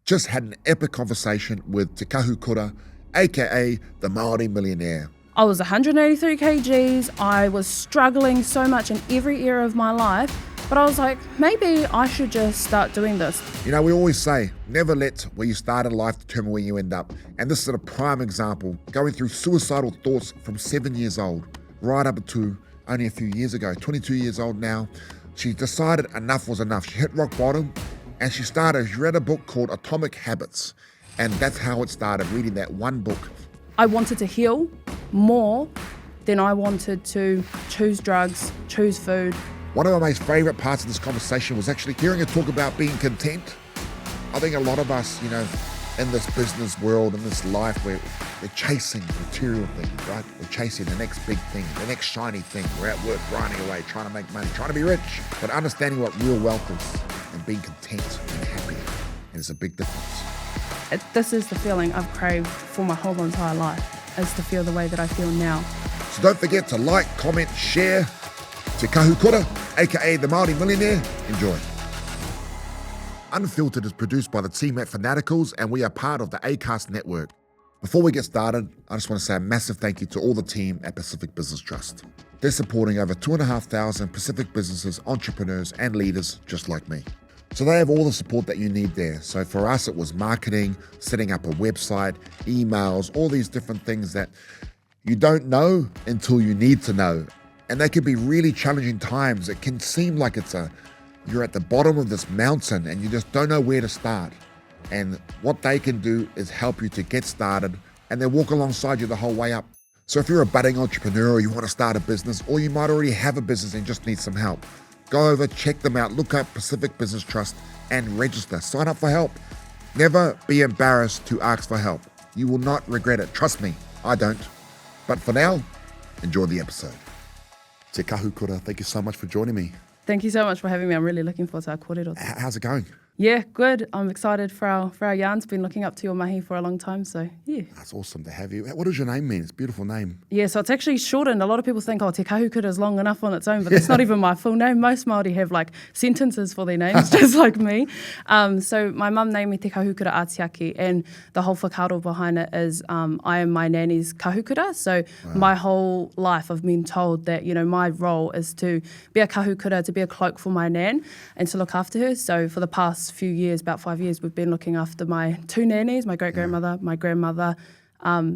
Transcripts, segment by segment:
Just had an epic conversation with Te Kahukura, aka the Māori Millionaire. I was 183 kgs, I was struggling so much in every area of my life, but I was like, maybe I should just start doing this. You know, we always say, never let where you start in life determine where you end up. And this is a prime example, going through suicidal thoughts from 7 years old, right up to only a few years ago, 22 years old now. She decided enough was enough. She hit rock bottom and she read a book called Atomic Habits. And that's how it started, reading that one book. I wanted to heal more than I wanted to choose drugs, choose food. One of my most favourite parts of this conversation was actually hearing her talk about being content. I think a lot of us, you know, in this business world, in this life, we're chasing material things, right? We're chasing the next big thing, the next shiny thing. We're at work grinding away, trying to make money, trying to be rich. But understanding what real wealth is and being content and happy, and it's a big difference. This is the feeling I've craved for my whole entire life, is to feel the way that I feel now. So don't forget to like, comment, share. Te Kahukura, aka the Māori Millionaire. Enjoy. Unfiltered is produced by the team at Fanaticals, and we are part of the Acast network. Before we get started, I just want to say a massive thank you to all the team at Pacific Business Trust. They're supporting over 2,500 Pacific businesses, entrepreneurs, and leaders just like me. So they have all the support that you need there. So for us, it was marketing, setting up a website, emails, all these different things that you don't know until you need to know. And they can be really challenging times. It can seem like you're at the bottom of this mountain and you just don't know where to start. And what they can do is help you to get started, and they walk alongside you the whole way up. So if you're a budding entrepreneur or you want to start a business, or you might already have a business and just need some help, go over, check them out, look up Pacific Business Trust and register. Sign up for help. Never be embarrassed to ask for help. You will not regret it. Trust me, I don't. But for now, enjoy the episode. Te Kahukura, thank you so much for joining me. Thank you so much for having me. I'm really looking forward to our kōrero. How's it going? Yeah, good. I'm excited for our yarns. Been looking up to your mahi for a long time, so yeah. That's awesome to have you. What does your name mean? It's a beautiful name. Yeah, so it's actually shortened. A lot of people think, oh, Te Kahukura is long enough on its own, but it's not even my full name. Most Māori have like sentences for their names, just like me. So my mum named me Te Kahukura Atiaki, and the whole whakaaro behind it is I am my nanny's kahukura. So my whole life I've been told that, you know, my role is to be a kahukura, to be a cloak for my nan and to look after her. So for the past few years, about 5 years, we've been looking after my two nannies, my great-grandmother, my grandmother.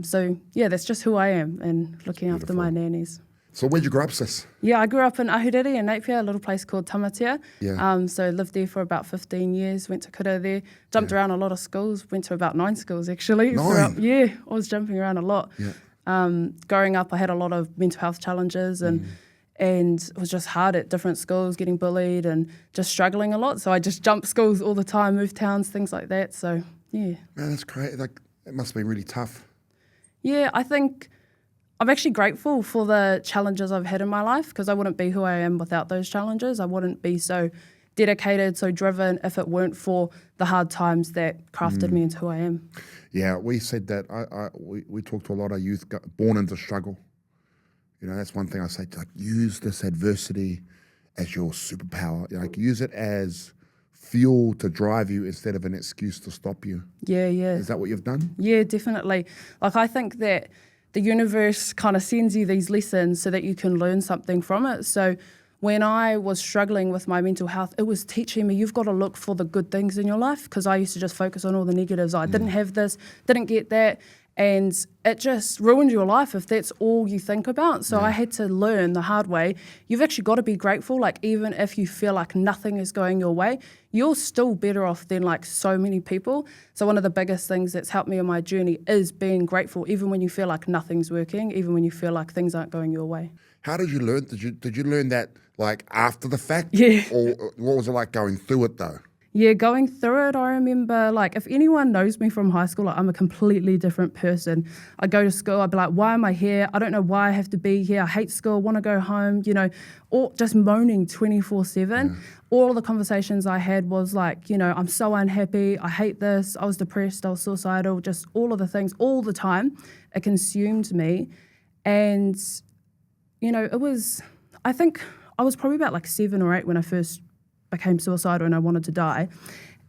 So yeah, that's just who I am, and looking after my nannies. So where'd you grow up, sis? Yeah, I grew up in Ahuriri in Napier, a little place called Tamatea. Yeah. So lived there for about 15 years, went to kura there, jumped around a lot of schools, went to about 9 schools actually. 9? Yeah, I was jumping around a lot. Yeah. Growing up, I had a lot of mental health challenges and it was just hard at different schools, getting bullied and just struggling a lot. So I just jumped schools all the time, moved towns, things like that. So, yeah. Man, that's great. Like, it must be really tough. Yeah, I think I'm actually grateful for the challenges I've had in my life, because I wouldn't be who I am without those challenges. I wouldn't be so dedicated, so driven if it weren't for the hard times that crafted me into who I am. Yeah, we said that. We talked to a lot of youth born into struggle. You know, that's one thing I say, like, use this adversity as your superpower. Like, use it as fuel to drive you instead of an excuse to stop you. Yeah. Is that what you've done? Yeah, definitely. Like, I think that the universe kind of sends you these lessons so that you can learn something from it. So when I was struggling with my mental health, it was teaching me, you've got to look for the good things in your life, because I used to just focus on all the negatives. I didn't have this, didn't get that. And it just ruined your life if that's all you think about. So I had to learn the hard way. You've actually got to be grateful. Like, even if you feel like nothing is going your way, you're still better off than like so many people. So one of the biggest things that's helped me on my journey is being grateful, even when you feel like nothing's working, even when you feel like things aren't going your way. How did you learn? Did you learn that like after the fact? Yeah. Or what was it like going through it though? Yeah, going through it, I remember, like, if anyone knows me from high school, like, I'm a completely different person. I go to school, I'd be like, why am I here? I don't know why I have to be here. I hate school, want to go home, you know, or just moaning 24/7. All of the conversations I had was like, you know, I'm so unhappy, I hate this, I was depressed, I was suicidal, just all of the things, all the time. It consumed me. And, you know, I think I was probably about like 7 or 8 when I first became suicidal and I wanted to die.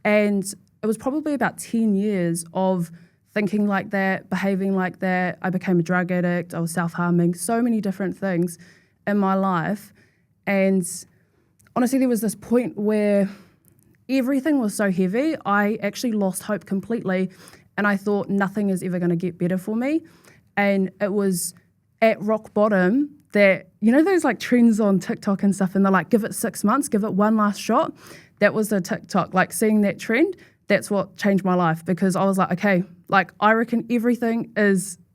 And it was probably about 10 years of thinking like that, behaving like that. I became a drug addict. I was self-harming, so many different things in my life. And honestly, there was this point where everything was so heavy, I actually lost hope completely. And I thought nothing is ever going to get better for me. And it was at rock bottom that, you know, those like trends on TikTok and stuff, and they're like, give it 6 months, give it one last shot. That was the TikTok, like seeing that trend, that's what changed my life, because I was like, okay, like I reckon everything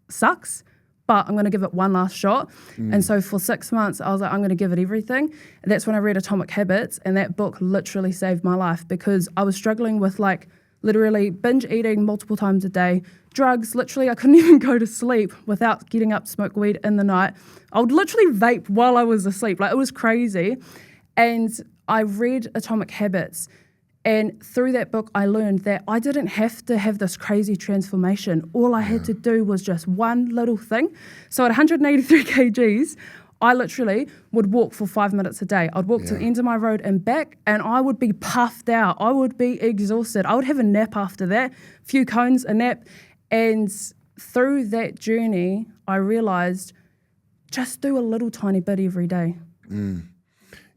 sucks, but I'm going to give it one last shot. And so for 6 months, I was like, I'm going to give it everything. And that's when I read Atomic Habits, and that book literally saved my life, because I was struggling with like literally binge eating multiple times a day, drugs, literally I couldn't even go to sleep without getting up to smoke weed in the night. I would literally vape while I was asleep, like it was crazy. And I read Atomic Habits, and through that book I learned that I didn't have to have this crazy transformation. All I had to do was just one little thing. So at 183 kgs, I literally would walk for 5 minutes a day. I'd walk to the end of my road and back, and I would be puffed out. I would be exhausted. I would have a nap after that, a few cones, a nap. And through that journey, I realised just do a little tiny bit every day.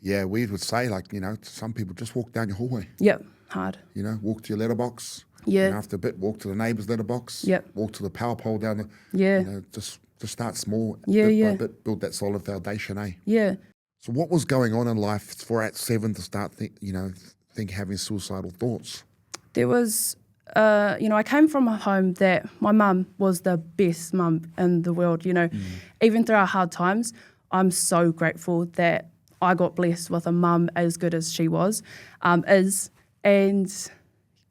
Yeah, we would say, like, you know, to some people, just walk down your hallway. Yep, hard. You know, walk to your letterbox. Yeah. And after a bit, walk to the neighbour's letterbox. Yep. Walk to the power pole down the... Yeah. You know, just start small. Yeah, bit by bit, build that solid foundation, eh? Yeah. So what was going on in life for at 7 to start, having suicidal thoughts? There was, I came from a home that my mum was the best mum in the world, you know. Even through our hard times, I'm so grateful that I got blessed with a mum as good as she is. And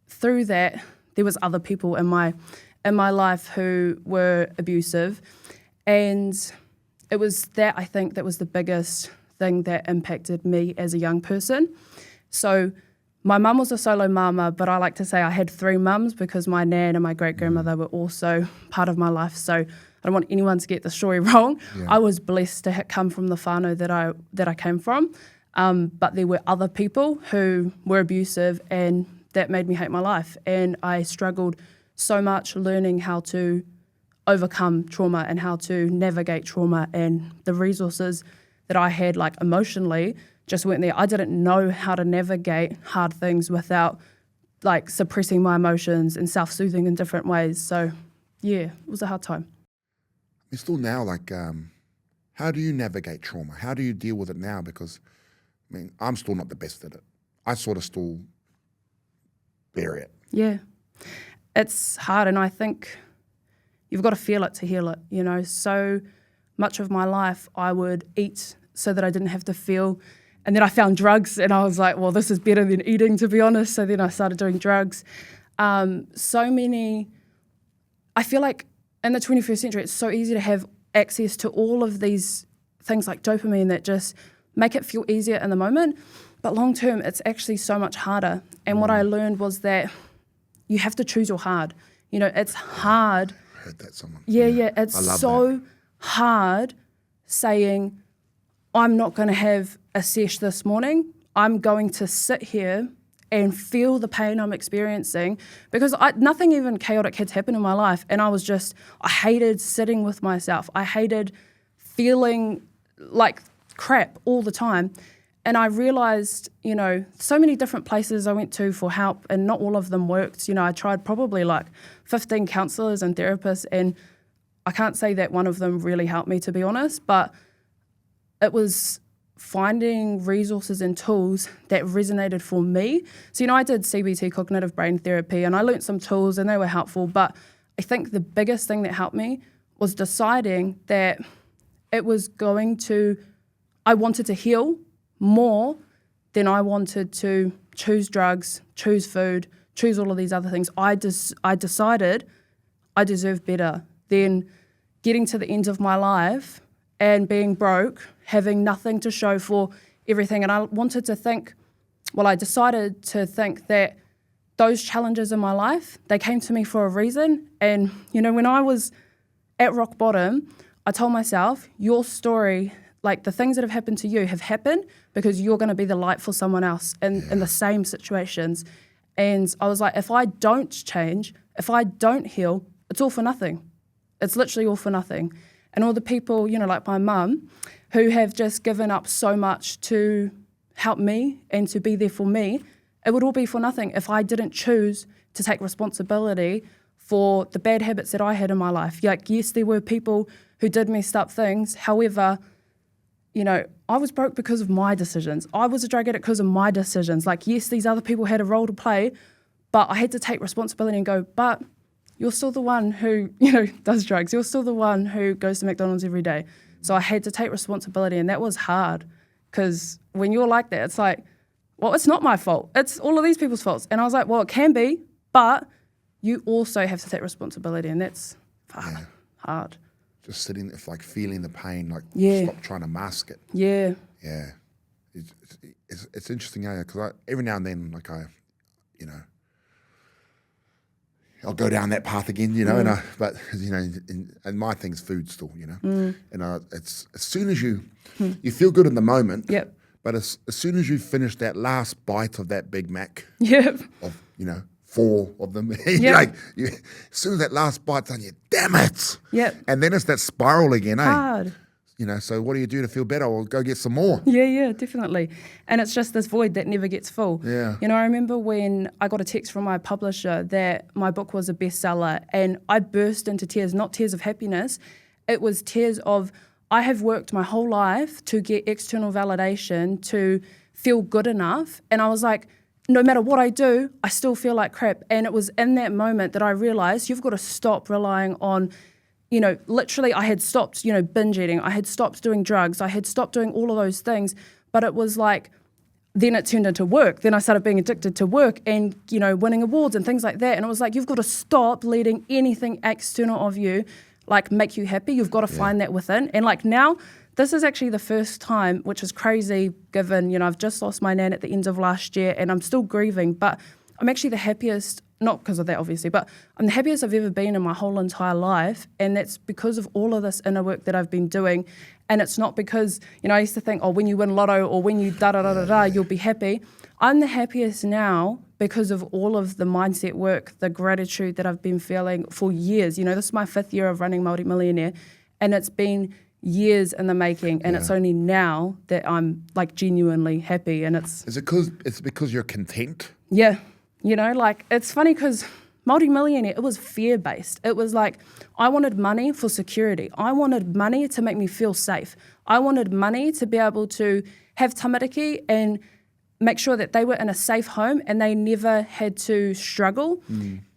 through that, there was other people in my life who were abusive. And it was that, I think, that was the biggest thing that impacted me as a young person. So my mum was a solo mama, but I like to say I had 3 mums, because my nan and my great-grandmother were also part of my life. So I don't want anyone to get the story wrong. Yeah. I was blessed to come from the whānau that I came from, but there were other people who were abusive, and that made me hate my life. And I struggled so much learning how to overcome trauma and how to navigate trauma, and the resources that I had, like emotionally, just weren't there. I didn't know how to navigate hard things without like suppressing my emotions and self-soothing in different ways. So yeah, it was a hard time. It's still now, like, how do you navigate trauma? How do you deal with it now? Because, I mean, I'm still not the best at it. I sort of still bury it. Yeah, it's hard, and I think you've got to feel it to heal it, you know. So much of my life I would eat so that I didn't have to feel, and then I found drugs, and I was like, well, this is better than eating, to be honest. So then I started doing drugs. I feel like in the 21st century, it's so easy to have access to all of these things like dopamine that just make it feel easier in the moment. But long term, it's actually so much harder. And what I learned was that you have to choose your hard. You know, it's hard. I heard that someone. Yeah. It's so hard saying, I'm not going to have a sesh this morning. I'm going to sit here and feel the pain I'm experiencing, because nothing even chaotic had happened in my life. And I hated sitting with myself. I hated feeling like crap all the time. And I realized, you know, so many different places I went to for help, and not all of them worked. You know, I tried probably like 15 counselors and therapists, and I can't say that one of them really helped me, to be honest, but it was finding resources and tools that resonated for me. So, you know, I did CBT, cognitive brain therapy, and I learned some tools and they were helpful. But I think the biggest thing that helped me was deciding that I wanted to heal more than I wanted to choose drugs, choose food, choose all of these other things. I decided I deserve better than getting to the end of my life and being broke, having nothing to show for everything. And I decided to think that those challenges in my life, they came to me for a reason. And, you know, when I was at rock bottom, I told myself, your story, like the things that have happened to you have happened because you're going to be the light for someone else in the same situations. And I was like, if I don't change, if I don't heal, it's all for nothing. It's literally all for nothing. And all the people, you know, like my mum, who have just given up so much to help me and to be there for me, it would all be for nothing if I didn't choose to take responsibility for the bad habits that I had in my life. Like, yes, there were people who did messed up things. However, you know, I was broke because of my decisions. I was a drug addict because of my decisions. Like, yes, these other people had a role to play, but I had to take responsibility and go, but you're still the one who, you know, does drugs. You're still the one who goes to McDonald's every day. So I had to take responsibility, and that was hard because when you're like that, it's like, well, it's not my fault. It's all of these people's faults. And I was like, well, it can be, but you also have to take responsibility, and that's hard. Just sitting there, like feeling the pain, like stop trying to mask it. Yeah. Yeah. It's interesting, because every now and then, like you know, I'll go down that path again, you know, but you know, and my thing's food still, you know, and it's as soon as you feel good in the moment, but as soon as you finish that last bite of that Big Mac, of, you know, 4 of them, like as soon as that last bite's done, you damn it, and then it's that spiral again, hard. You know, so what do you do to feel better? Well, go get some more. Yeah, definitely. And it's just this void that never gets full. Yeah. You know, I remember when I got a text from my publisher that my book was a bestseller, and I burst into tears, not tears of happiness. It was tears of, I have worked my whole life to get external validation, to feel good enough. And I was like, no matter what I do, I still feel like crap. And it was in that moment that I realized you've got to stop relying on, you know, literally I had stopped, you know, binge eating. I had stopped doing drugs. I had stopped doing all of those things. But it was like, then it turned into work. Then I started being addicted to work and, you know, winning awards and things like that. And it was like, you've got to stop letting anything external of you, like, make you happy. You've got to find that within. And like now, this is actually the first time, which is crazy given, you know, I've just lost my nan at the end of last year and I'm still grieving, but I'm actually the happiest, not because of that obviously, but I'm the happiest I've ever been in my whole entire life, and that's because of all of this inner work that I've been doing. And it's not because, you know, I used to think, oh, when you win lotto or when you da-da-da-da-da, you'll be happy. I'm the happiest now because of all of the mindset work, the gratitude that I've been feeling for years. You know, this is my 5th year of running Māori Millionaire, and it's been years in the making, and it's only now that I'm like genuinely happy. And it's because you're content? Yeah. You know, like, it's funny because Māori Millionaire, it was fear-based. It was like, I wanted money for security. I wanted money to make me feel safe. I wanted money to be able to have tamariki and make sure that they were in a safe home and they never had to struggle.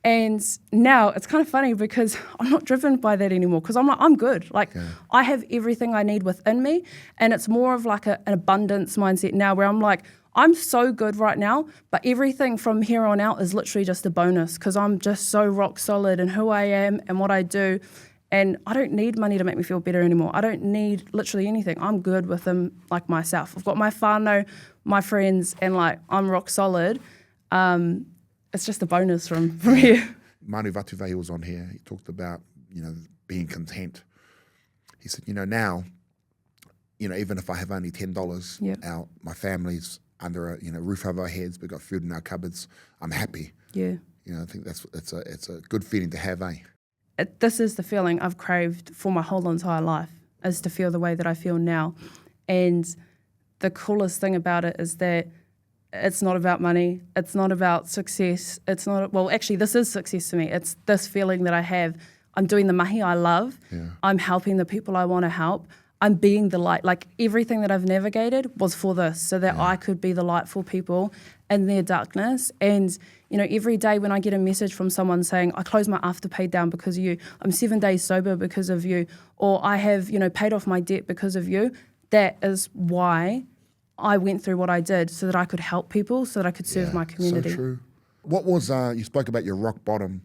And now it's kind of funny because I'm not driven by that anymore, because I'm like, I'm good. Like, I have everything I need within me, and it's more of like an abundance mindset now where I'm like, I'm so good right now, but everything from here on out is literally just a bonus because I'm just so rock solid in who I am and what I do. And I don't need money to make me feel better anymore. I don't need literally anything. I'm good with them, like, myself. I've got my whānau, my friends, and like, I'm rock solid. It's just a bonus from here. Manu Vatuve was on here. He talked about, you know, being content. He said, you know, now, you know, even if I have only $10, my family's under a, you know, roof over our heads, we've got food in our cupboards, I'm happy. Yeah. You know, I think it's a good feeling to have, This is the feeling I've craved for my whole entire life, is to feel the way that I feel now. And the coolest thing about it is that it's not about money. It's not about success. It's not, well, actually, this is success to me. It's this feeling that I have. I'm doing the mahi I love. I'm helping the people I want to help. I'm being the light. Like, everything that I've navigated was for this, so that I could be the light for people in their darkness. And, you know, every day when I get a message from someone saying, I closed my Afterpay down because of you, I'm 7 days sober because of you, or I have, you know, paid off my debt because of you, that is why I went through what I did, so that I could help people, so that I could serve my community. So true. What was, you spoke about your rock bottom.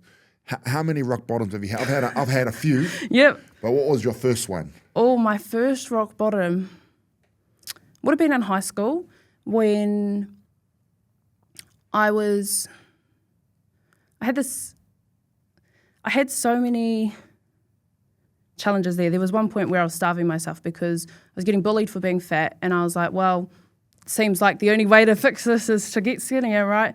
How many rock bottoms have you had? I've had a few. Yep. But what was your first one? Oh, my first rock bottom would have been in high school when I had so many challenges there. There was one point where I was starving myself because I was getting bullied for being fat, and I was like, well, seems like the only way to fix this is to get skinnier, right?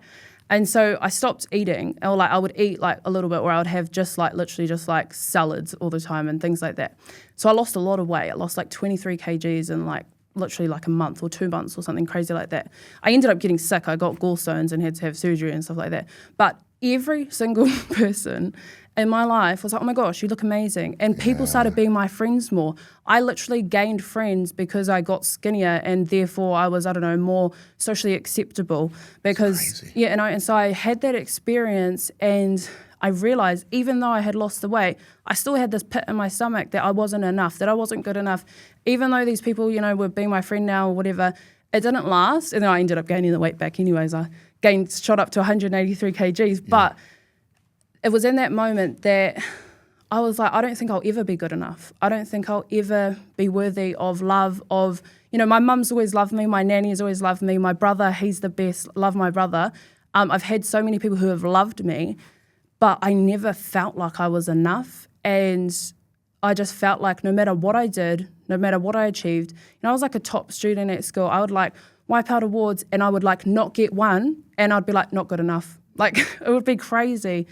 And so I stopped eating, or like I would eat like a little bit, or I would have just like literally just like salads all the time and things like that. So I lost a lot of weight. I lost like 23 kgs in like literally like a month or 2 months or something crazy like that. I ended up getting sick. I got gallstones and had to have surgery and stuff like that. But every single person in my life was like, oh my gosh, you look amazing. And people started being my friends more. I literally gained friends because I got skinnier and therefore I was, I don't know, more socially acceptable. Because, and so I had that experience and I realized even though I had lost the weight, I still had this pit in my stomach that I wasn't enough, that I wasn't good enough. Even though these people, were being my friend now or whatever, it didn't last. And then I ended up gaining the weight back anyways. I shot up to 183 kgs. But it was in that moment that I was like, I don't think I'll ever be good enough. I don't think I'll ever be worthy of love, of, my mum's always loved me. My nanny's always loved me. My brother, he's the best. Love my brother. I've had so many people who have loved me, but I never felt like I was enough. And I just felt like no matter what I did, no matter what I achieved, I was like a top student at school. I would like wipe out awards and I would like not get one and I'd be like, not good enough. Like it would be crazy.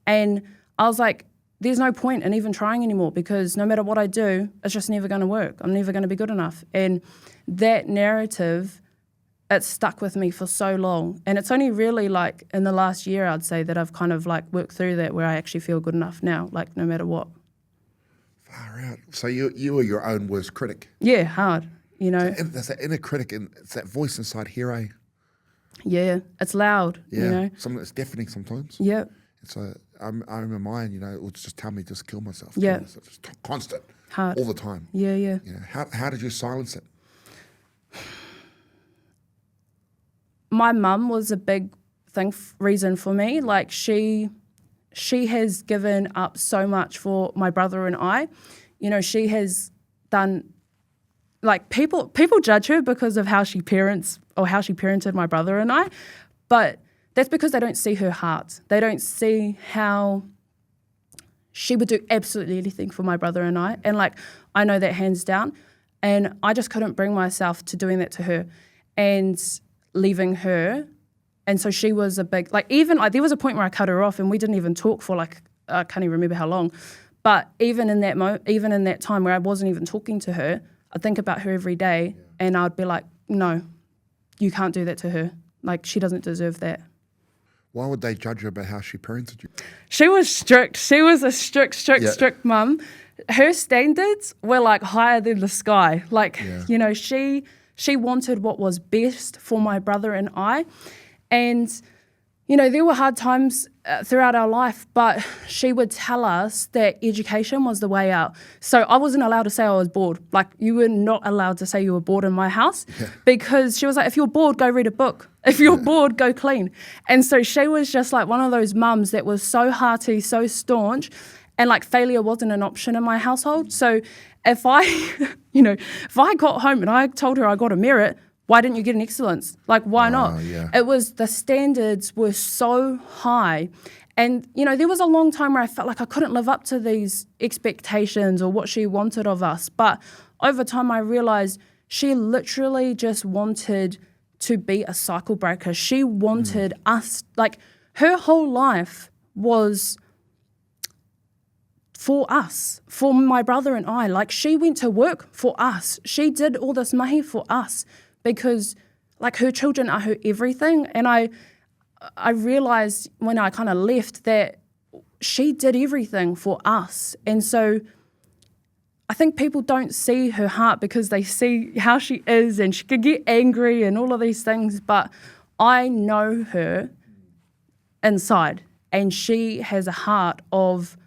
And I was like, there's no point in even trying anymore because no matter what I do, it's just never going to work. I'm never going to be good enough. And that narrative, it stuck with me for so long. And it's only really like in the last year, I'd say, that I've kind of like worked through that where I actually feel good enough now, like no matter what. Far out. So you were your own worst critic. Yeah, hard, There's that inner critic and it's that voice inside here, eh? Yeah, it's loud, Something that's deafening sometimes. Yeah. So I remember mine, it would just tell me just kill myself. Yeah. Just constant. Hard. All the time. Yeah. How did you silence it? My mum was a big reason for me. Like she has given up so much for my brother and I. She has done, like people judge her because of how she parents or how she parented my brother and I, but that's because they don't see her heart. They don't see how she would do absolutely anything for my brother and I. And like, I know that hands down. And I just couldn't bring myself to doing that to her and leaving her. And so she was a big, like even like there was a point where I cut her off and we didn't even talk for like, I can't even remember how long. But even in that time where I wasn't even talking to her, I'd think about her every day and I'd be like, no, you can't do that to her. Like she doesn't deserve that. Why would they judge her about how she parented you? She was strict. She was a strict mum. Her standards were like higher than the sky. Like, she wanted what was best for my brother and I. And, there were hard times throughout our life, but she would tell us that education was the way out. So I wasn't allowed to say I was bored. Like, you were not allowed to say you were bored in my house because she was like, if you're bored, go read a book. If you're bored, go clean. And so she was just like one of those mums that was so hearty, so staunch, and like failure wasn't an option in my household. So if I, if I got home and I told her I got a merit, why didn't you get an excellence? Like, why not? Yeah. It was, the standards were so high. And, there was a long time where I felt like I couldn't live up to these expectations or what she wanted of us. But over time, I realized she literally just wanted to be a cycle breaker. She wanted us, like, her whole life was for us, for my brother and I. Like, she went to work for us. She did all this mahi for us because, like, her children are her everything. And I realized when I kind of left that she did everything for us. And so I think people don't see her heart because they see how she is and she could get angry and all of these things. But I know her inside and she has a heart of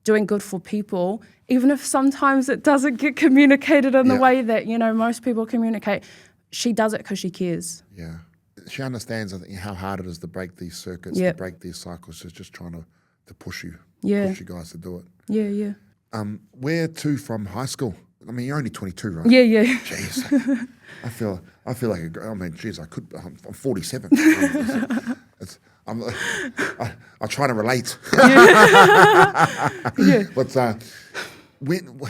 doing good for people, even if sometimes it doesn't get communicated in the way that, most people communicate. She does it because she cares. Yeah. She understands, I think, how hard it is to break these circuits, to break these cycles. She's just trying to push you, push you guys to do it. Yeah. Where to from high school? I mean, you're only 22, right? Yeah. Jeez. I feel like I'm 47. I'm trying to relate. Yeah. But when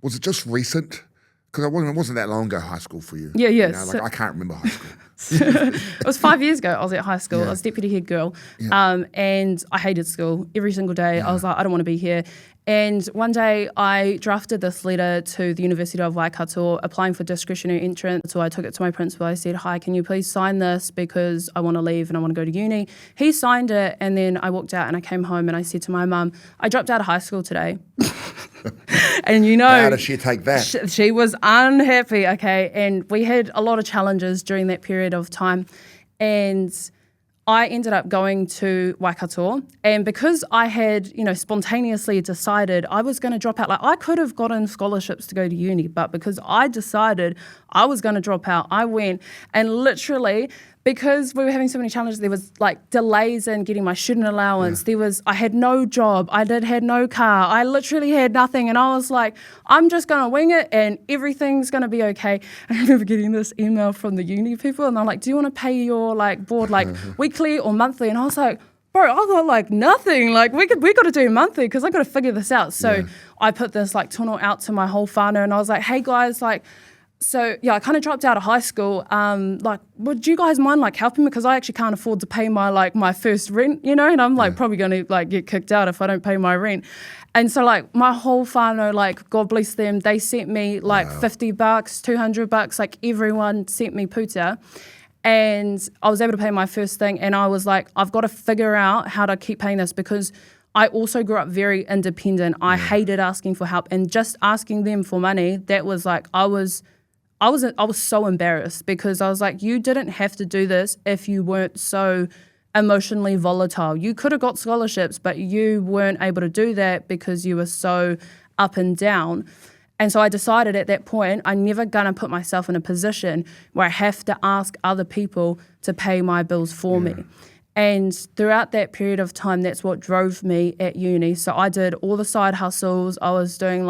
was it just recent? Because it wasn't that long ago, high school for you. Yeah, yeah. You know, like I can't remember high school. It was 5 years ago. I was at high school. Yeah. I was deputy head girl, Yeah. and I hated school every single day. I was like, I don't want to be here. And one day I drafted this letter to the University of Waikato applying for discretionary entrance. So I took it to my principal. I said, hi, can you please sign this because I want to leave and I want to go to uni. He signed it, and then I walked out and I came home and I said to my mum, I dropped out of high school today. And you know, how did she take that? She was unhappy, okay? And we had a lot of challenges during that period of time. And I ended up going to Waikato, and because I had, spontaneously decided I was going to drop out, like I could have gotten scholarships to go to uni, but because I decided I was going to drop out, I went, and literally, because we were having so many challenges, there was like delays in getting my student allowance. I had no job. I had no car. I literally had nothing. And I was like, I'm just going to wing it and everything's going to be okay. I remember getting this email from the uni people, and they're like, do you want to pay your board weekly or monthly? And I was like, bro, I got nothing. Like we got to do monthly because I got to figure this out. So I put this tono out to my whole whānau, and I was like, hey guys, so yeah, I kind of dropped out of high school. Would you guys mind helping me? Because I actually can't afford to pay my my first rent, and I'm probably going to get kicked out if I don't pay my rent. And so my whole whānau, God bless them, they sent me $50, $200, everyone sent me puta. And I was able to pay my first thing, and I was like, I've got to figure out how to keep paying this because I also grew up very independent. I hated asking for help, and just asking them for money, that was I was so embarrassed because I was like, you didn't have to do this if you weren't so emotionally volatile. You could have got scholarships, but you weren't able to do that because you were so up and down. And so I decided at that point, I'm never going to put myself in a position where I have to ask other people to pay my bills for me. And throughout that period of time, that's what drove me at uni. So I did all the side hustles. I was doing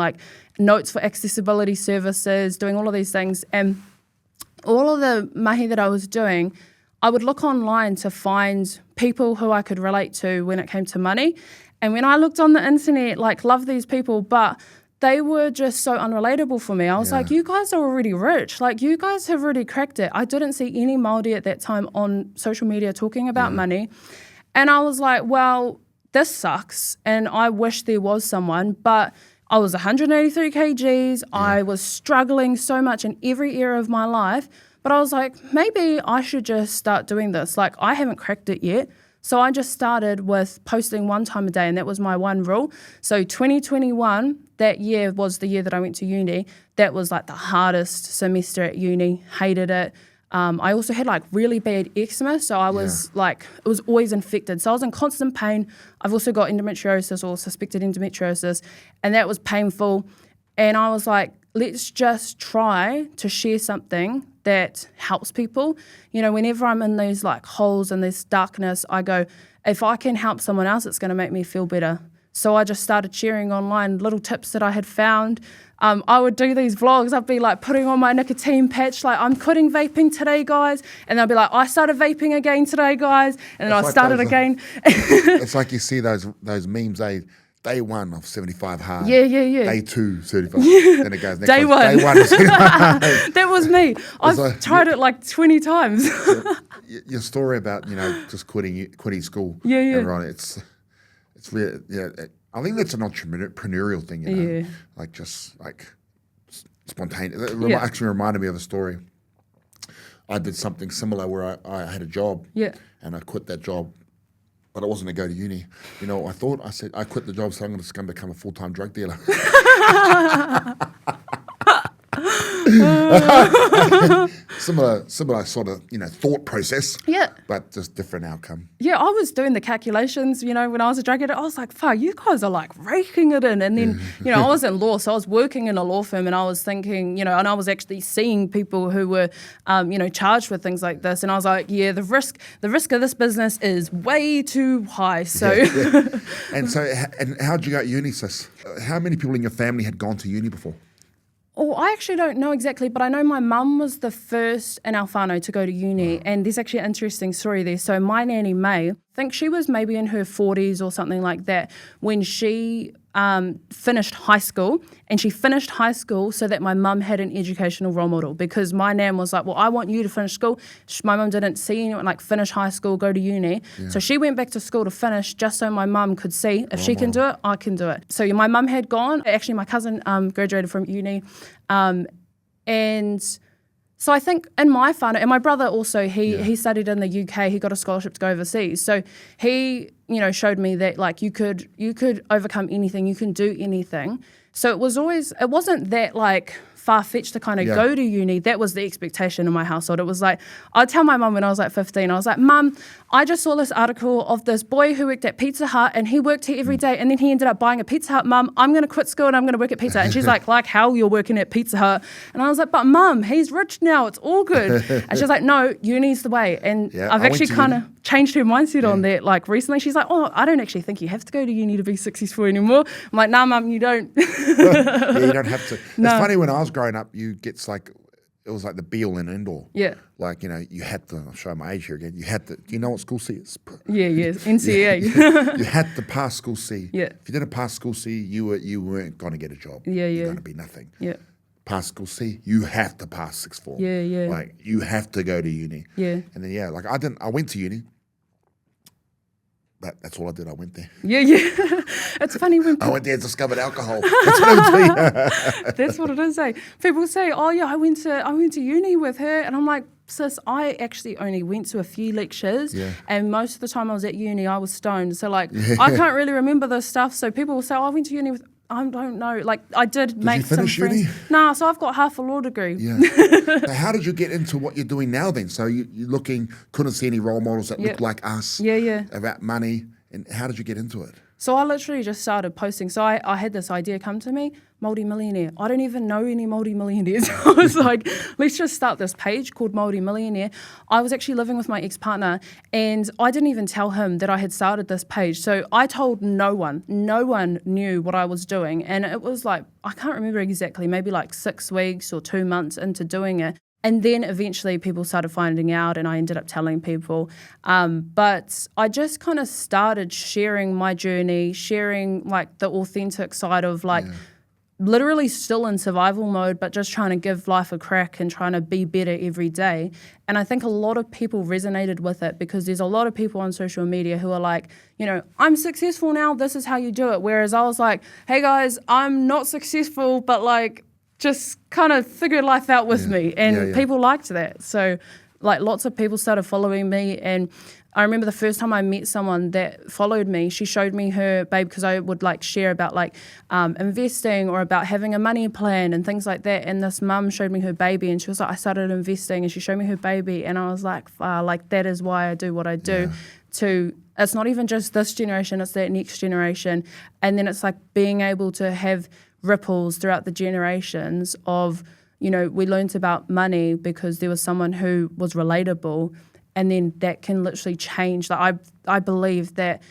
notes for accessibility services, doing all of these things. And all of the mahi that I was doing, I would look online to find people who I could relate to when it came to money. And when I looked on the internet, love these people, but they were just so unrelatable for me. I was like, you guys are already rich. You guys have already cracked it. I didn't see any Māori at that time on social media talking about money. And I was like, well, this sucks. And I wish there was someone. But I was 183 kgs. I was struggling so much in every area of my life. But I was like, maybe I should just start doing this. I haven't cracked it yet. So I just started with posting one time a day, and that was my one rule. So 2021, that year was the year that I went to uni. That was the hardest semester at uni, hated it. I also had really bad eczema, so I was it was always infected. So I was in constant pain. I've also got endometriosis or suspected endometriosis, and that was painful. And I was like, let's just try to share something that helps people. Whenever I'm in these holes and this darkness, I go, if I can help someone else, it's going to make me feel better. So I just started sharing online little tips that I had found. I would do these vlogs. I'd be putting on my nicotine patch, I'm quitting vaping today, guys. And they'll be I started vaping again today, guys. And then I started again. It's like you see those memes, Day 1 of 75 hard. Yeah. Day 2, 75. Then it goes next Day 1. Day 1 is 75. That was me. I've tried it 20 times. Your story about, just quitting school. Yeah. And right, it's really, I think that's an entrepreneurial thing, spontaneous. It actually reminded me of a story. I did something similar where I had a job. Yeah. And I quit that job. But I wasn't going to go to uni. I thought, I said, I quit the job, so I'm just going to become a full-time drug dealer. Similar sort of, thought process. Yeah. But just different outcome. Yeah, I was doing the calculations, when I was a drug addict. I was like, fuck, you guys are raking it in. And then, I was in law, so I was working in a law firm, and I was thinking, and I was actually seeing people who were, charged with things like this. And I was like, yeah, the risk of this business is way too high. So, And how'd you go at uni, sis? How many people in your family had gone to uni before? Oh, I actually don't know exactly, but I know my mum was the first in our whānau to go to uni, and there's actually an interesting story there. So my nanny, May, think she was maybe in her 40s or something like that when she finished high school, and she finished high school so that my mum had an educational role model, because my nan was like, well, I want you to finish school. My mum didn't see anyone like finish high school, go to uni. So she went back to school to finish just so my mum could see if she can do it, I can do it. So my mum had gone. Actually, my cousin graduated from uni. And so I think in my whānau, and my brother also, he studied in the UK, he got a scholarship to go overseas. So he, showed me that like you could overcome anything, you can do anything. So it wasn't that like far-fetched to kind of go to uni. That was the expectation in my household. It was like, I'd tell my mum when I was like 15, I was like, Mum, I just saw this article of this boy who worked at Pizza Hut, and he worked here every day, and then he ended up buying a Pizza Hut. Mum, I'm going to quit school and I'm going to work at Pizza Hut. And she's like hell you're working at Pizza Hut? And I was like, but Mum, he's rich now, it's all good. And she's like, no, uni's the way. And I've actually kind of changed her mindset on that. Like recently, she's like, oh, I don't actually think you have to go to uni to be successful anymore. I'm like, nah, Mum, you don't. Yeah, you don't have to. No. It's funny, when I was growing up, it was like the be all and end all. Yeah. Like, you had to, I'll show my age here again, do you know what school C is? Yeah, NCEA. You had to pass school C. Yeah. If you didn't pass school C, you weren't going to get a job. You're going to be nothing. Yeah. Pass school C, you have to pass sixth form. Yeah. Like, you have to go to uni. Yeah. And then, I went to uni. But that's all I did. I went there. Yeah. It's funny when I went there and discovered alcohol. That's what I would tell you. That's what it is, eh? People say, oh yeah, I went to uni with her, and I'm like, sis, I actually only went to a few lectures, and most of the time I was at uni, I was stoned. So like, I can't really remember this stuff. So people will say, oh, I went to uni with. I don't know. Like, I did make some friends. Did you finish uni? Nah, so I've got half a law degree. Yeah. Now, how did you get into what you're doing now then? So you're couldn't see any role models that looked like us. Yeah. About money. And how did you get into it? So I literally just started posting. So I had this idea come to me, Māori Millionaire. I don't even know any Māori millionaires. I was like, let's just start this page called Māori Millionaire. I was actually living with my ex-partner, and I didn't even tell him that I had started this page. So I told no one. No one knew what I was doing. And it was like, I can't remember exactly, maybe like 6 weeks or 2 months into doing it. And then eventually people started finding out, and I ended up telling people. But I just kind of started sharing my journey, sharing like the authentic side of like literally still in survival mode, but just trying to give life a crack and trying to be better every day. And I think a lot of people resonated with it, because there's a lot of people on social media who are like, I'm successful now, this is how you do it. Whereas I was like, hey guys, I'm not successful, but like, just kind of figure life out with me, and people liked that. So like lots of people started following me, and I remember the first time I met someone that followed me, she showed me her babe, because I would like share about like investing or about having a money plan and things like that, and this mum showed me her baby, and she was like, I started investing, and she showed me her baby, and I was like, like that is why I do what I do. It's not even just this generation, it's that next generation, and then it's like being able to have ripples throughout the generations of, we learned about money because there was someone who was relatable, and then that can literally change. Like I believe that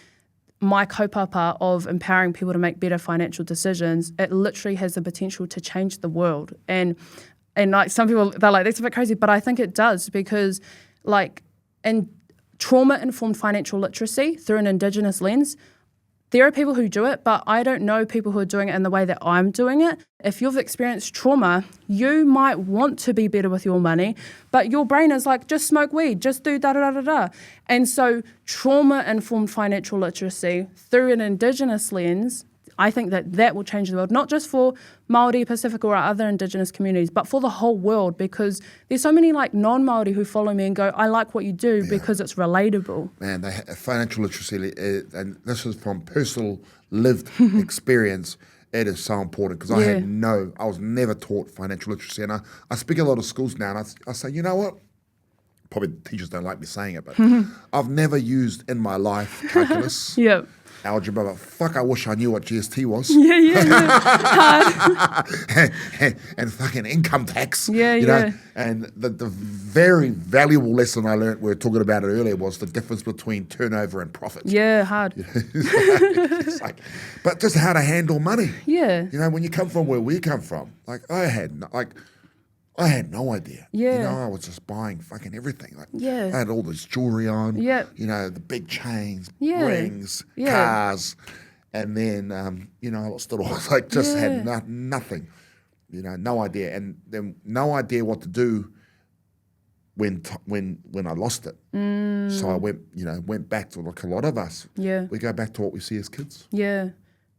my kaupapa of empowering people to make better financial decisions, it literally has the potential to change the world. And like some people, they're like, that's a bit crazy, but I think it does, because like in trauma-informed financial literacy through an Indigenous lens, there are people who do it, but I don't know people who are doing it in the way that I'm doing it. If you've experienced trauma, you might want to be better with your money, but your brain is like, just smoke weed, just do da-da-da-da-da. And so trauma-informed financial literacy through an Indigenous lens, I think that will change the world, not just for Māori, Pacific or other Indigenous communities, but for the whole world, because there's so many like non-Māori who follow me and go, I like what you do because it's relatable. Man, financial literacy, and this is from personal lived experience, it is so important, because I was never taught financial literacy, and I speak at a lot of schools now, and I say, you know what? Probably teachers don't like me saying it, but I've never used in my life calculus. Algebra, but fuck, I wish I knew what GST was. And fucking income tax. You know? And the very valuable lesson I learned, we were talking about it earlier, was the difference between turnover and profit. Hard. It's like, but just how to handle money. Yeah. When you come from where we come from, like I I had no idea. Yeah. You know, I was just buying fucking everything. Like, Yeah. I had all this jewelry on. Yeah. You know, the big chains, Yeah. rings, Yeah. cars. And then, you know, I was like, just had nothing. You know, no idea. And then no idea what to do when I lost it. So I went back to, like a lot of us. Yeah. We go back to what we see as kids. Yeah,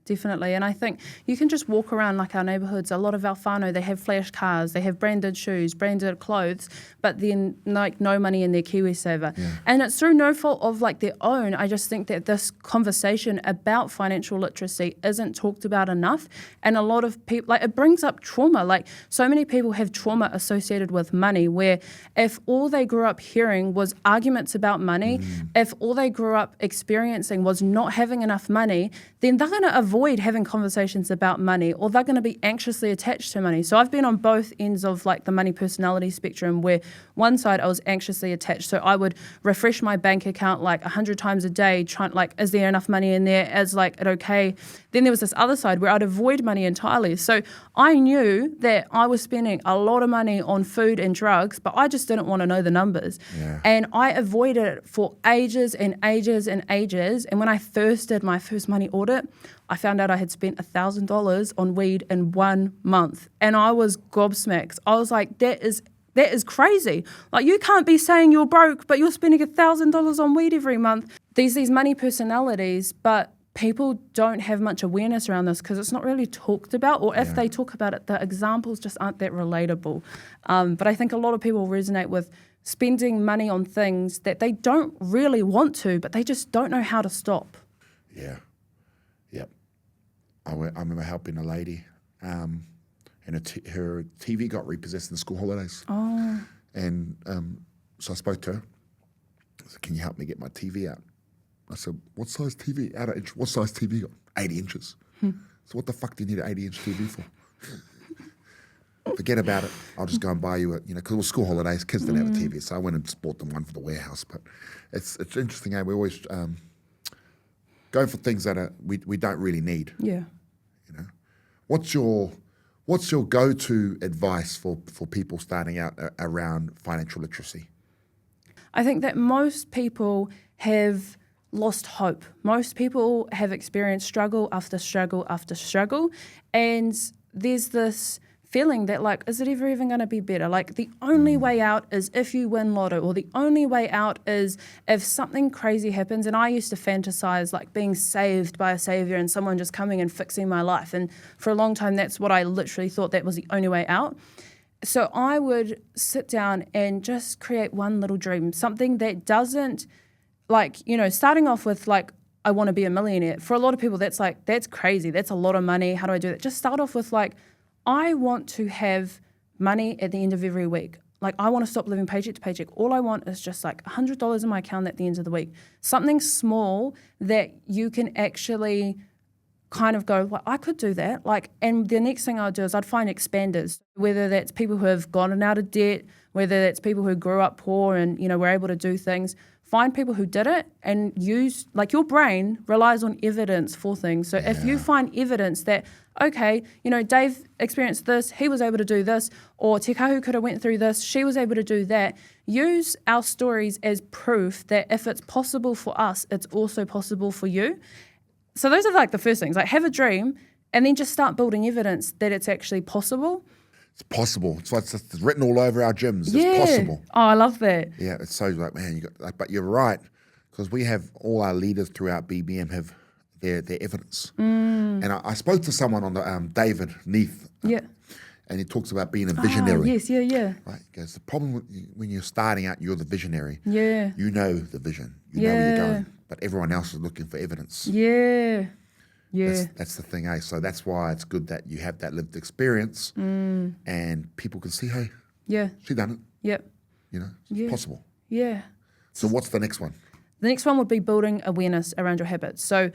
definitely. And I think you can just walk around like our neighbourhoods. A lot of our whānau, they have flash cars, they have branded shoes, branded clothes, but then like no money in their KiwiSaver. Yeah. And it's through no fault of like their own. I just think that this conversation about financial literacy isn't talked about enough. And a lot of people, like it brings up trauma. Like so many people have trauma associated with money, where if all they grew up hearing was arguments about money, if all they grew up experiencing was not having enough money, then they're going to avoid having conversations about money, or they're going to be anxiously attached to money. So I've been on both ends of like the money personality spectrum, where one side I was anxiously attached. So I would refresh my bank account like 100 times a day, trying like, is there enough money in there? Is like it okay? Then there was this other side where I'd avoid money entirely. So I knew that I was spending a lot of money on food and drugs, but I just didn't want to know the numbers. Yeah. And I avoided it for ages and ages and ages. And when I first did my first money audit, I found out I had spent $1,000 on weed in 1 month. And I was gobsmacked. I was like, that is crazy. Like, you can't be saying you're broke, but you're spending $1,000 on weed every month. These money personalities, but people don't have much awareness around this because it's not really talked about, or if they talk about it, the examples just aren't that relatable. But I think a lot of people resonate with spending money on things that they don't really want to, but they just don't know how to stop. Yeah. Yep. I remember helping a lady, and her TV got repossessed in the school holidays. Oh. And so I spoke to her. I said, can you help me get my TV out? I said, what size TV? What size TV you got? 80 inches. So what the fuck do you need an 80-inch TV for? Forget about it. I'll just go and buy you because it was school holidays. Kids didn't have a TV. So I went and just bought them one for the warehouse. But it's interesting, we always go for things that we don't really need. Yeah. You know, what's your go-to advice for people starting out around financial literacy? I think that most people have lost hope. Most people have experienced struggle after struggle after struggle, and there's this feeling that like, is it ever even going to be better? Like the only way out is if you win lotto, or the only way out is if something crazy happens. And I used to fantasize like being saved by a savior and someone just coming and fixing my life. And for a long time, that's what I literally thought that was the only way out. So I would sit down and just create one little dream, something that doesn't starting off with like, I want to be a millionaire. For a lot of people, that's crazy. That's a lot of money. How do I do that? Just start off with like, I want to have money at the end of every week. Like, I want to stop living paycheck to paycheck. All I want is just like $100 in my account at the end of the week. Something small that you can actually kind of go, well, I could do that. Like, and the next thing I'd do is I'd find expanders, whether that's people who have gotten out of debt, whether that's people who grew up poor and, were able to do things. Find people who did it and use, like, your brain relies on evidence for things. So if you find evidence that, okay, Dave experienced this, he was able to do this, or Te Kahukura went through this, she was able to do that, use our stories as proof that if it's possible for us, it's also possible for you. So those are like the first things, like have a dream and then just start building evidence that it's actually possible. It's possible. It's written all over our gyms. It's possible. Oh, I love that. Yeah, it's so like, man, but you're right, because we have all our leaders throughout BBM have their evidence. And I spoke to someone on the David Neath. And he talks about being a visionary. Yes, yeah. Right, because the problem when you're starting out, you're the visionary. Yeah. You know the vision. You know where you're going. But everyone else is looking for evidence. Yeah. That's the thing, So that's why it's good that you have that lived experience and people can see, hey, she done it. Yep. It's possible. Yeah. So what's the next one? The next one would be building awareness around your habits. So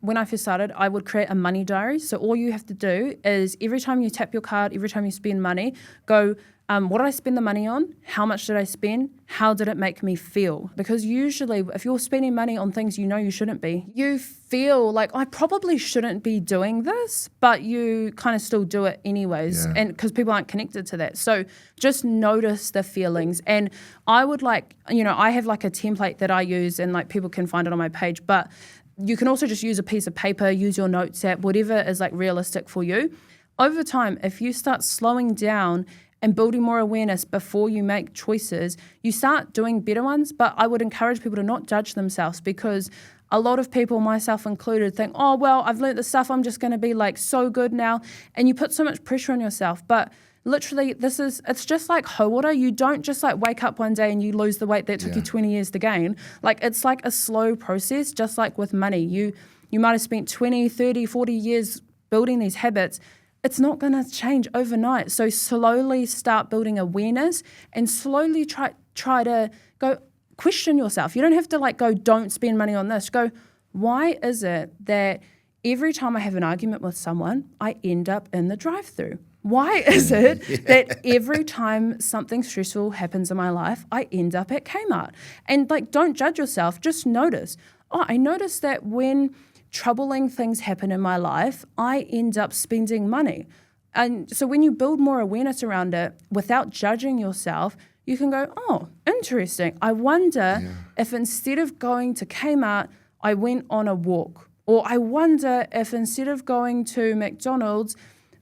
when I first started, I would create a money diary. So all you have to do is every time you tap your card, every time you spend money, go, what did I spend the money on? How much did I spend? How did it make me feel? Because usually if you're spending money on things you know you shouldn't be, you feel like, I probably shouldn't be doing this, but you kind of still do it anyways. Yeah. And because people aren't connected to that. So just notice the feelings. And I would I have like a template that I use, and like people can find it on my page, but you can also just use a piece of paper, use your notes app, whatever is like realistic for you. Over time, if you start slowing down and building more awareness before you make choices, you start doing better ones. But I would encourage people to not judge themselves, because a lot of people, myself included, think, oh, well, I've learned this stuff, I'm just going to be like so good now. And you put so much pressure on yourself. But literally, it's just like hauora. You don't just like wake up one day and you lose the weight that took you 20 years to gain. Like, it's like a slow process, just like with money. You might have spent 20, 30, 40 years building these habits. It's not going to change overnight. So slowly start building awareness and slowly try to go question yourself. You don't have to like go, don't spend money on this. Go, why is it that every time I have an argument with someone, I end up in the drive-thru? Why is it that every time something stressful happens in my life, I end up at Kmart? And like, don't judge yourself. Just notice. Oh, I noticed that when troubling things happen in my life, I end up spending money. And so when you build more awareness around it without judging yourself, you can go, oh, interesting. I wonder if instead of going to Kmart, I went on a walk. Or I wonder if instead of going to McDonald's,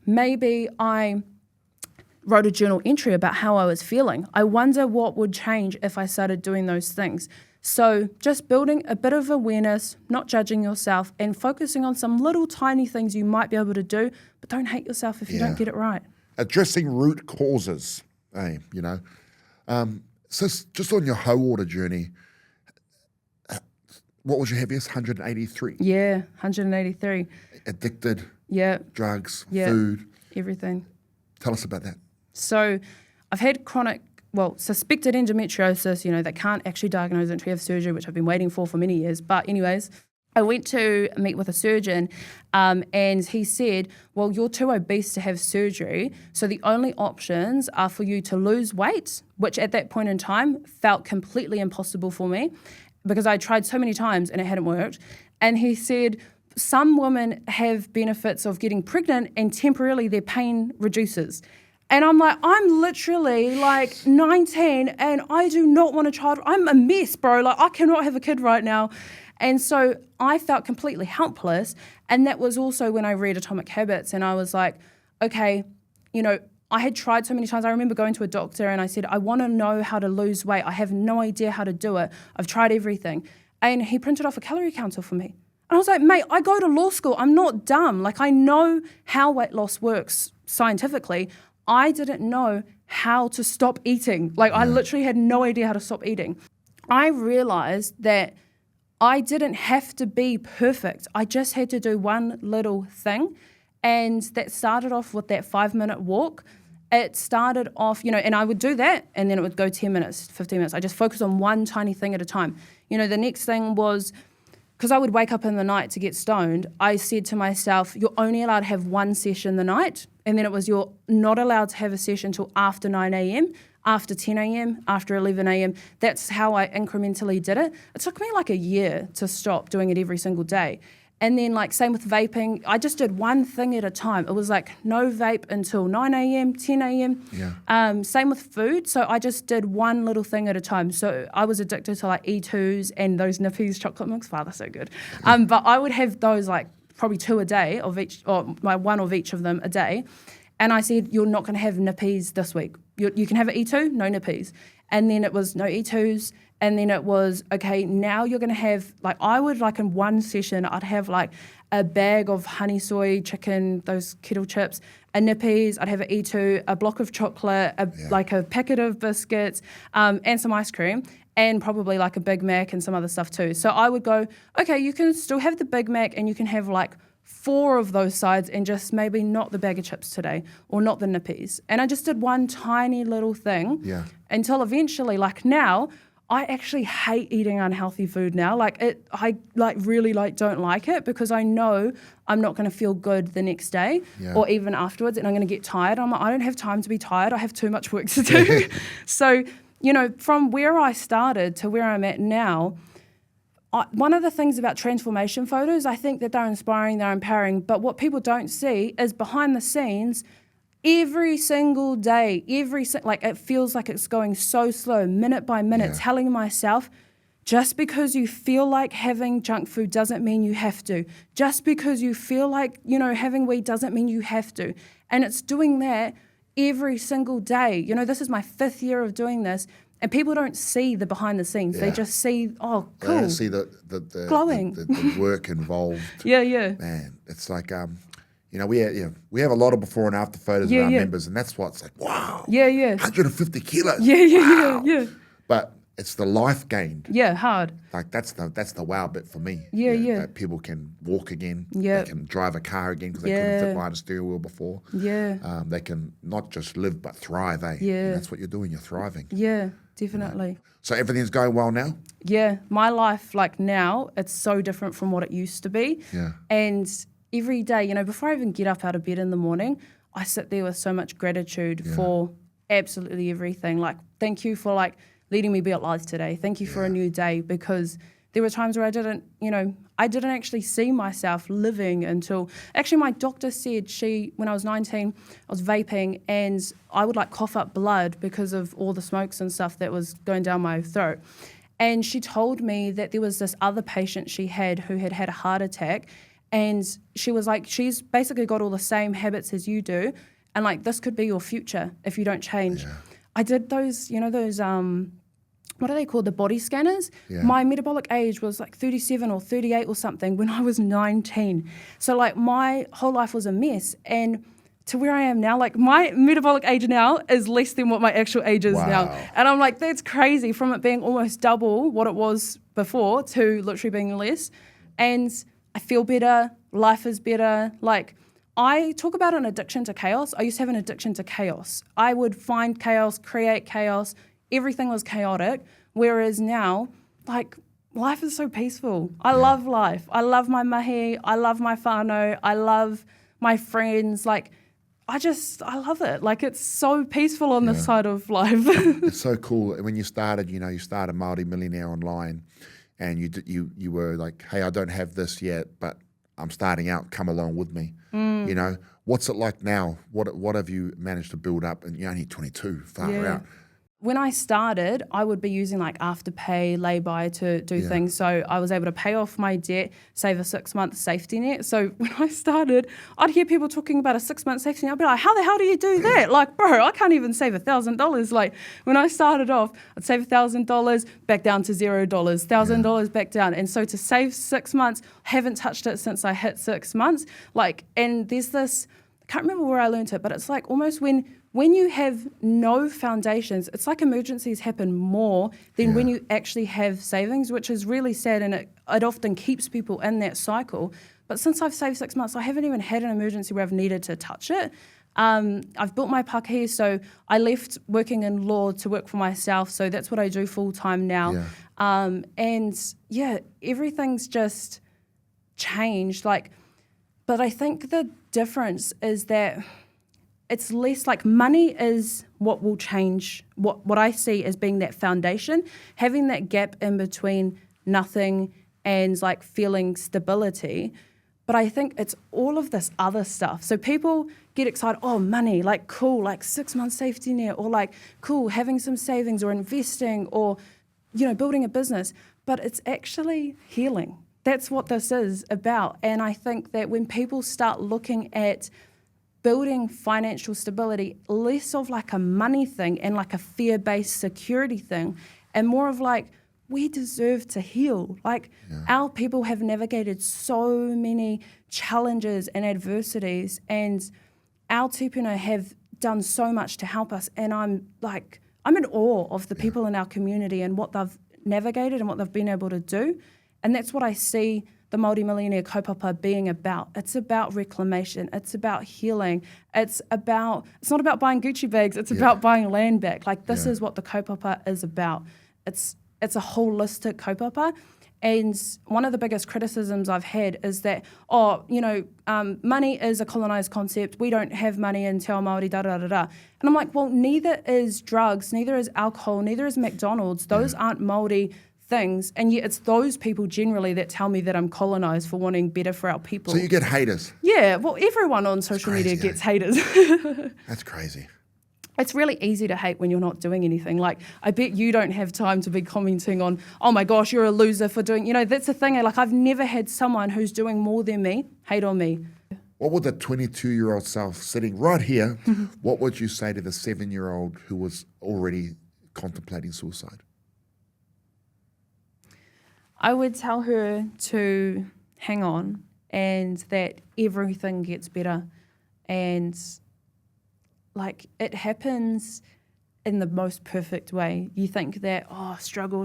maybe I wrote a journal entry about how I was feeling. I wonder what would change if I started doing those things. So just building a bit of awareness, not judging yourself, and focusing on some little tiny things you might be able to do, but don't hate yourself if you don't get it right. Addressing root causes, so just on your hauora journey, what was your heaviest? 183? Yeah, 183. Addicted? Yeah. Drugs? Yeah. Food? Everything. Tell us about that. So I've had suspected endometriosis, they can't actually diagnose it until you have surgery, which I've been waiting for many years. But anyways, I went to meet with a surgeon and he said, well, you're too obese to have surgery. So the only options are for you to lose weight, which at that point in time felt completely impossible for me because I tried so many times and it hadn't worked. And he said, some women have benefits of getting pregnant and temporarily their pain reduces. And I'm like, I'm literally like 19 and I do not want a child. I'm a mess, bro. Like, I cannot have a kid right now. And so I felt completely helpless. And that was also when I read Atomic Habits and I was like, okay, I had tried so many times. I remember going to a doctor and I said, I want to know how to lose weight. I have no idea how to do it. I've tried everything. And he printed off a calorie counter for me. And I was like, mate, I go to law school. I'm not dumb. Like, I know how weight loss works scientifically. I didn't know how to stop eating. Like, I literally had no idea how to stop eating. I realized that I didn't have to be perfect. I just had to do one little thing. And that started off with that 5-minute walk. It started off, and I would do that and then it would go 10 minutes, 15 minutes. I just focused on one tiny thing at a time. The next thing was, because I would wake up in the night to get stoned, I said to myself, you're only allowed to have one session the night. And then it was, you're not allowed to have a session until after 9 a.m., after 10 a.m., after 11 a.m. That's how I incrementally did it. It took me like a year to stop doing it every single day. And then like same with vaping, I just did one thing at a time. It was like no vape until 9 a.m., 10 a.m. Yeah. Same with food. So I just did one little thing at a time. So I was addicted to like E2s and those Nippies chocolate milks. Wow, they're so good. But I would have those like probably 2 a day of each, or my one of each of them a day. And I said, you're not going to have Nippies this week. You can have an E2, no Nippies. And then it was no E2s. And then it was, okay, now you're going to have, like, I would, like, in one session, I'd have, like, a bag of honey soy chicken, those kettle chips, a Nippies, I'd have an E2, a block of chocolate, like a packet of biscuits, and some ice cream, and probably, like, a Big Mac and some other stuff too. So I would go, okay, you can still have the Big Mac and you can have, like, 4 of those sides and just maybe not the bag of chips today or not the Nippies. And I just did one tiny little thing until eventually, like now, I actually hate eating unhealthy food now. I really don't like it because I know I'm not going to feel good the next day or even afterwards, and I'm going to get tired. I'm like, I don't have time to be tired. I have too much work to do. So, from where I started to where I'm at now, one of the things about transformation photos, I think that they're inspiring, they're empowering, but what people don't see is behind the scenes, every single day, it feels like it's going so slow, minute by minute, telling myself, just because you feel like having junk food doesn't mean you have to. Just because you feel like, having weed doesn't mean you have to. And it's doing that every single day. This is my 5th year of doing this, and people don't see the behind the scenes. Yeah. They just see, oh, cool. They don't see the glowing. The work involved. Yeah. Man, it's like, we have a lot of before and after photos of our members, and that's what's like, wow. Yeah. 150 kilos. Yeah. But it's the life gained. Yeah, hard. Like that's the wow bit for me. Yeah. That people can walk again. Yeah. They can drive a car again because they couldn't fit behind a steering wheel before. Yeah. They can not just live but thrive, eh? Yeah. And that's what you're doing. You're thriving. Yeah, definitely. So everything's going well now? Yeah, my life now, it's so different from what it used to be. Yeah. And every day, before I even get up out of bed in the morning, I sit there with so much gratitude for absolutely everything. Like, thank you for letting me be alive today. Thank you for a new day, because there were times where I didn't actually see myself living until, actually my doctor said when I was 19, I was vaping and I would cough up blood because of all the smokes and stuff that was going down my throat. And she told me that there was this other patient she had who had had a heart attack, and she was like, she's basically got all the same habits as you do, and this could be your future if you don't change. Yeah. I did those, what are they called? The body scanners. Yeah. My metabolic age was 37 or 38 or something when I was 19. So my whole life was a mess. And to where I am now, my metabolic age now is less than what my actual age is now. And I'm like, that's crazy, from it being almost double what it was before to literally being less. And I feel better. Life is better. I talk about an addiction to chaos. I used to have an addiction to chaos. I would find chaos, create chaos. Everything was chaotic. Whereas now, life is so peaceful. I love life. I love my mahi. I love my whānau. I love my friends. I love it. It's so peaceful on this side of life. It's so cool. When you started, you started Māori Millionaire online, and you were like, hey, I don't have this yet, but I'm starting out, come along with me. What's it like now? What have you managed to build up? And you're only 22, far out. When I started, I would be using Afterpay, lay-by to do things. So I was able to pay off my debt, save a 6-month safety net. So when I started, I'd hear people talking about a 6-month safety net. I'd be like, how the hell do you do that? Bro, I can't even save $1,000. When I started off, I'd save $1,000, back down to $0, $1,000 back down. And so to save 6 months, haven't touched it since I hit 6 months. And there's this, I can't remember where I learned it, but it's almost when you have no foundations, it's emergencies happen more than when you actually have savings, which is really sad, and it often keeps people in that cycle. But since I've saved 6 months, I haven't even had an emergency where I've needed to touch it. I've built my pakehi, so I left working in law to work for myself, so that's what I do full-time now. Everything's just changed. But I think the difference is that it's less money is what will change, what I see as being that foundation, having that gap in between nothing and feeling stability. But I think it's all of this other stuff. So people get excited, oh, money, cool, 6 months safety net, or cool, having some savings or investing or, building a business. But it's actually healing. That's what this is about. And I think that when people start looking at building financial stability, less of a money thing and a fear-based security thing, and more of we deserve to heal. Our people have navigated so many challenges and adversities, and our tupuna have done so much to help us. And I'm in awe of the people in our community and what they've navigated and what they've been able to do. And that's what I see the Māori Millionaire kaupapa being about. It's about reclamation. It's about healing. It's not about buying Gucci bags. It's about buying land back. This is what the kaupapa is about. It's it's a holistic kaupapa. And one of the biggest criticisms I've had is that, money is a colonised concept. We don't have money in Te Ao Māori, da-da-da-da. And I'm like, well, neither is drugs, neither is alcohol, neither is McDonald's. Those aren't Māori things. And yet it's those people generally that tell me that I'm colonised for wanting better for our people. So you get haters? Yeah, well, everyone on social media gets haters. That's crazy. It's really easy to hate when you're not doing anything. Like, I bet you don't have time to be commenting on, oh my gosh, you're a loser for doing, that's the thing. Like, I've never had someone who's doing more than me hate on me. What would the 22-year-old self sitting right here, what would you say to the 7-year-old who was already contemplating suicide? I would tell her to hang on and that everything gets better. And like, it happens in the most perfect way. You think that, struggle.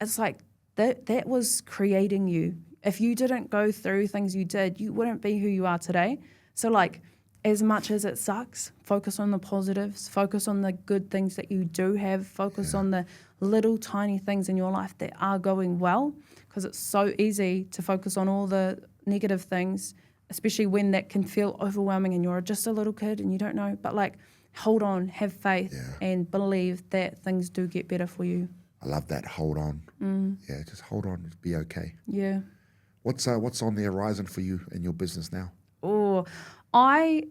It's like that was creating you. If you didn't go through things you did, you wouldn't be who you are today. So like, as much as it sucks, focus on the positives, focus on the good things that you do have, focus on the little tiny things in your life that are going well, because it's so easy to focus on all the negative things, especially when that can feel overwhelming and you're just a little kid and you don't know. But like, hold on, have faith and believe that things do get better for you. I love that, hold on. Yeah, just hold on, be okay. Yeah. What's on the horizon for you in your business now? I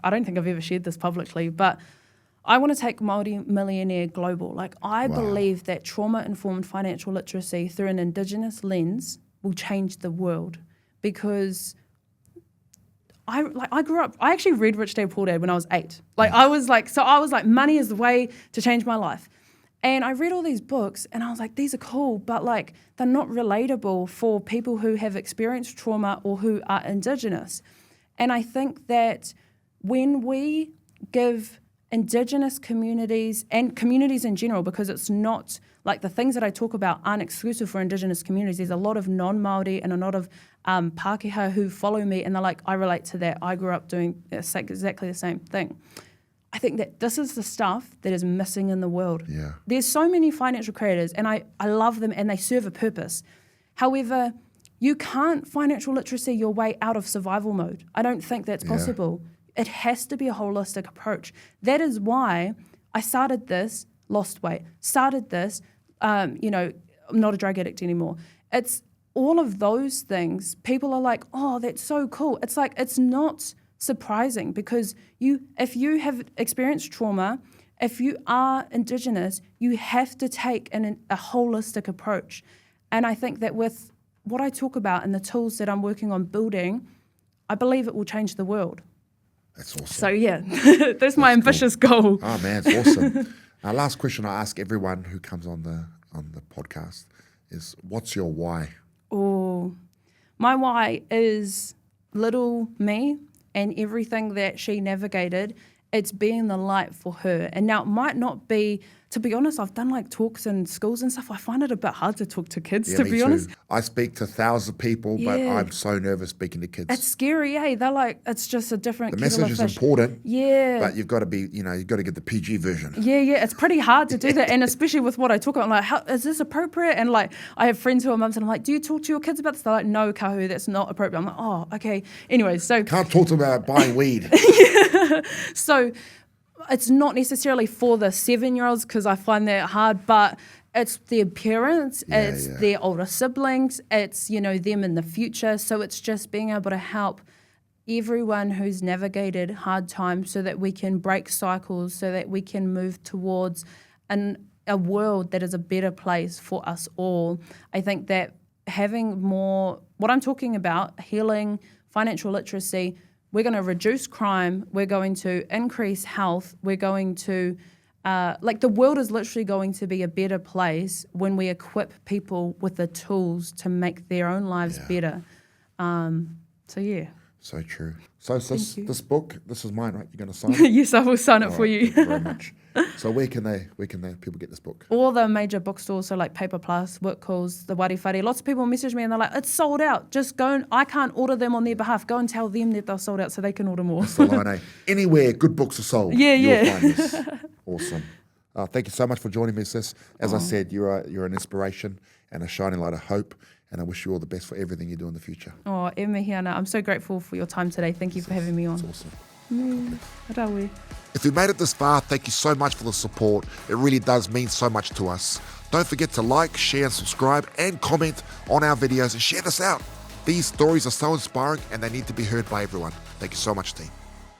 don't think I've ever shared this publicly, but I want to take Māori Millionaire global. Like, I believe that trauma-informed financial literacy through an Indigenous lens will change the world, because I grew up, I actually read Rich Dad Poor Dad when I was 8. I was like, money is the way to change my life. And I read all these books and I was like, these are cool, but like, they're not relatable for people who have experienced trauma or who are Indigenous. And I think that when we give Indigenous communities and communities in general, because it's not like the things that I talk about aren't exclusive for Indigenous communities. There's a lot of non-Māori and a lot of Pākehā who follow me and they're like, I relate to that. I grew up doing exactly the same thing. I think that this is the stuff that is missing in the world. Yeah. There's so many financial creators and I love them and they serve a purpose. However, you can't financial literacy your way out of survival mode. I don't think that's possible. It has to be a holistic approach. That is why I started this, lost weight, I'm not a drug addict anymore. It's all of those things. People are like, oh, that's so cool. It's like, it's not surprising, because if you have experienced trauma, if you are Indigenous, you have to take a holistic approach. And I think that with what I talk about and the tools that I'm working on building, I believe it will change the world. That's awesome. So yeah, that's my ambitious goal. Oh man, it's awesome. Last question I ask everyone who comes on the podcast is, what's your why? Oh, my why is little me and everything that she navigated. It's being the light for her. And now it might not be, to be honest, I've done like talks in schools and stuff. I find it a bit hard to talk to kids, to be honest. I speak to thousands of people, but I'm so nervous speaking to kids. It's scary, eh? They're like, it's just a different The kettle of message fish. is important, but you've got to be, you've got to get the PG version. Yeah, it's pretty hard to do that. And especially with what I talk about, I'm like, how, is this appropriate? And like, I have friends who are mums and I'm like, do you talk to your kids about this? They're like, no, Kahu, that's not appropriate. I'm like, oh, okay. Anyway, so. Can't talk to them about buying weed. So it's not necessarily for the 7-year-olds, because I find that hard, but it's their parents, their older siblings, it's, them in the future. So it's just being able to help everyone who's navigated hard times so that we can break cycles, so that we can move towards a world that is a better place for us all. I think that having more, what I'm talking about, healing, financial literacy, we're going to reduce crime, we're going to increase health, we're going to, the world is literally going to be a better place when we equip people with the tools to make their own lives better. So yeah. So true. So this book, this is mine, right? You're going to sign it? Yes, I will sign it for you. Thank you very much. So where can people get this book? All the major bookstores, so like Paper Plus, Work Calls, the Wari Whare. Lots of people message me and they're like, it's sold out. Just go and, I can't order them on their behalf. Go and tell them that they're sold out so they can order more. That's the line, eh? Anywhere good books are sold, you'll find this. Awesome. Thank you so much for joining me, sis. As I said, you're an inspiration and a shining light of hope, and I wish you all the best for everything you do in the future. Oh, e mihi ana. I'm so grateful for your time today. Thank you for having me on. It's awesome. Arawe. If you made it this far, thank you so much for the support. It really does mean so much to us. Don't forget to like, share, and subscribe, and comment on our videos, and share this out. These stories are so inspiring, and they need to be heard by everyone. Thank you so much, team.